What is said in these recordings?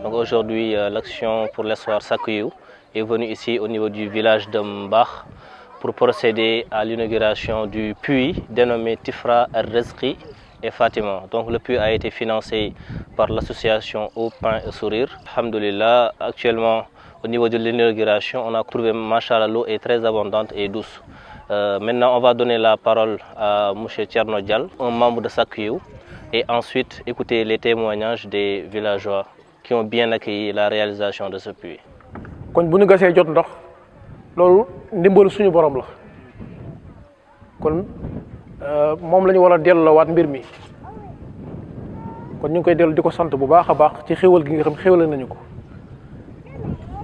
Donc aujourd'hui, l'action pour l'espoir Sakuyou est venue ici au niveau du village de Mbakh pour procéder à l'inauguration du puits dénommé Tifra Al-Rizqi et Fatima. Donc le puits a été financé par l'association Eau, Pain et Sourire. Alhamdulillah, actuellement au niveau de l'inauguration, on a trouvé, machallah, l'eau est très abondante et douce. Maintenant, on va donner la parole à M. Thierno Dial, un membre de Sakuyou, et ensuite écouter les témoignages des villageois qui ont bien accueilli la réalisation de ce puits. kon bu ñu gasee jot ndox loolu ndimbalu suñu borom la kon moom la ñu war a delloowaat mbir mi kon ñu ngi koy dellu di ko sant bu baax a baax ci xéwal gi nga xam xéwal nañu ko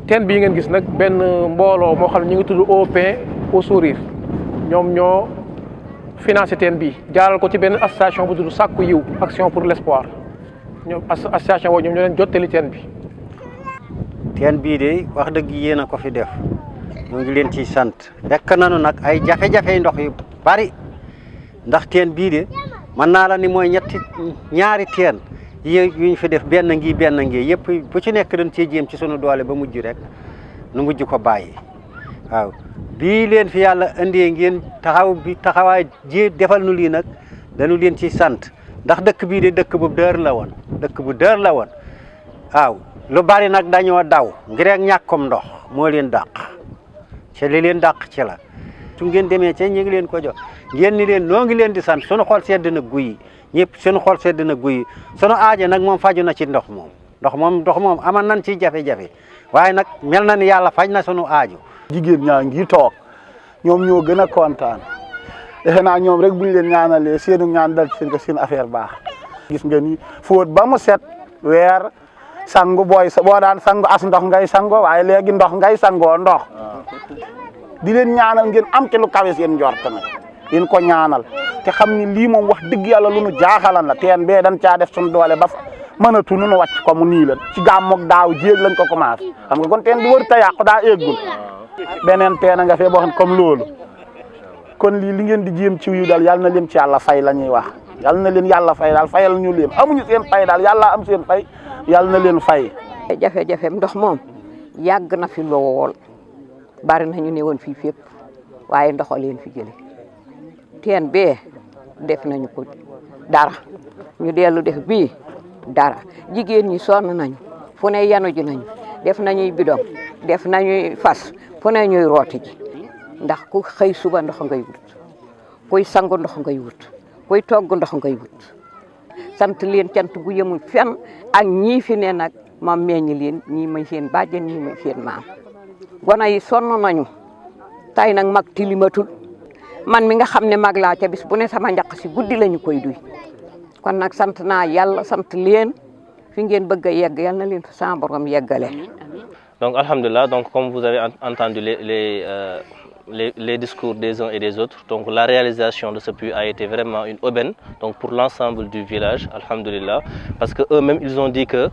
teen bii ngeen gis nag benn mbooloo moo xam ne ñu ngi tudd Eau, Pain et Sourire ñoom ñoo financé teen bii jaaral ko ci benn association bu tudd Sakuyou Action pour l'espoir ñoom association boobu ñoom ñoo leen jottali teen bi. teen bii de wax dëgg yéen a ko fi def ñu ngi leen ciy sant fekk nañu nag ay jafe-jafe ndox yu bari ndax teen bii de mën naa la ni mooy ñaari teen yu ñu fi def benn ngi yëpp bu ci nekk dañ cee jéem ci sunu doole ba mujj rek nu mujj ko bàyyi waaw bii leen fi yàlla indee ngeen taxawaay ji defal nu lii nag dañu leen ciy sant ndax dëkk bii de dëkk bu dër la woon waaw lu bari nag dañoo daw ngir ak ñàkkum ndox moo leen dàq ci li leen dàq ci la su ngeen demee ci ñi ngi leen ko jox ngeen ni leen noo ngi leen di sant sunu xol sedd na guyi ñëpp sunu xol sedd na guyi sunu aajo nag moom faju na ci ndox moom aman nañ ci jafe-jafe waaye nag mel na ni yàlla faj na sunu aajo. jigéen ñaa ngi toog ñoom ñoo gën a kontaan defe naa ñoom rek buñ leen ñaanalee seenu ñaan dal seen affaire baax gis nga ni fóot ba mu set weer sangu boo daan sangu as ndox ngay sango waaye léegi ndox ngay sangoo ndox di leen ñaanal ngeen am ci lu kawe seen njort nag leen ko ñaanal te xam ni lii moom wax dëgg yàlla lu nu jaaxalan la teen bee dañ caa def suñu doole ba mënatu nu wàcc ko mu nii la ci gàmmoog daaw jéeg lañ ko commencé xam nga kon teen bi wër ta yàqu daa eggul beneen teen a nga fee boo xam comme loolu kon lii li ngeen di jéem ci yu daal yàlla na leen ci yàlla fay la ñuy wax yàlla na leen yàlla fay daal fayal ñu leen amuñu seen fay daal yàlla am seen fay yàlla na leen fay. jafe-jafe ndox moom yàgg na fi lool bari na ñu ne woon fii fépp waaye ndox a leen fi jële teen bee def nañu ko dara ñu dellu def bii dara jigéen ñi sonn nañu fu ne yanu ji nañu def nañuy bidon def nañuy fas fu ne ñuy rooti ji ndax ku xëy suba ndox ngay wut kuy sangu ndox ngay wut kuy togg ndox ngay wut sant leen cant gu yemul fenn ak ñii fi ne nag ma meññ leen ñii may seen bàjjen ñii may seen maam gona yi sonn nañu tay nag mag tilimatul man mi nga xam ne mag laa ca bis bu ne sama njaq si guddi lañu koy duy kon nag sant naa yàlla sant leen fi ngeen bëgg a yegg yal na leen fa sama borom yeggale. Donc alhamdulillah, donc comme vous avez entendu les discours des uns et des autres, donc la réalisation de ce puits a été vraiment une aubaine donc pour l'ensemble du village, alhamdulillah, parce que eux-mêmes ils ont dit que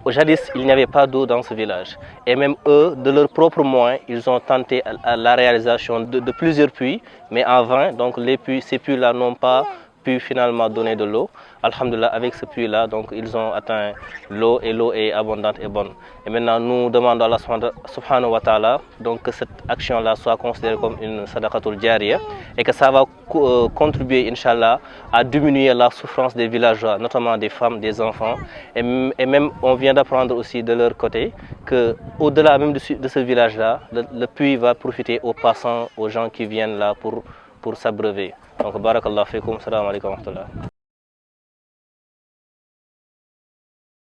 jadis il n'y avait pas d'eau dans ce village et même eux de leurs propres moyens ils ont tenté à la réalisation de plusieurs puits, mais en vain. Donc ces puits-là n'ont pas pu finalement donner de l'eau. Alhamdulillah, avec ce puits-là, donc ils ont atteint l'eau et l'eau est abondante et bonne. Et maintenant, nous demandons à Allah subhanahu wa ta'ala donc que cette action-là soit considérée comme une sadaqatul jariya et que ça va contribuer, Inch'Allah, à diminuer la souffrance des villageois, notamment des femmes, des enfants. Et même, on vient d'apprendre aussi de leur côté qu'au-delà même de ce village-là, le puits va profiter aux passants, aux gens qui viennent là pour s'abreuver. Donc, barakallahu fikum, salam alaikum wa rahmatullah.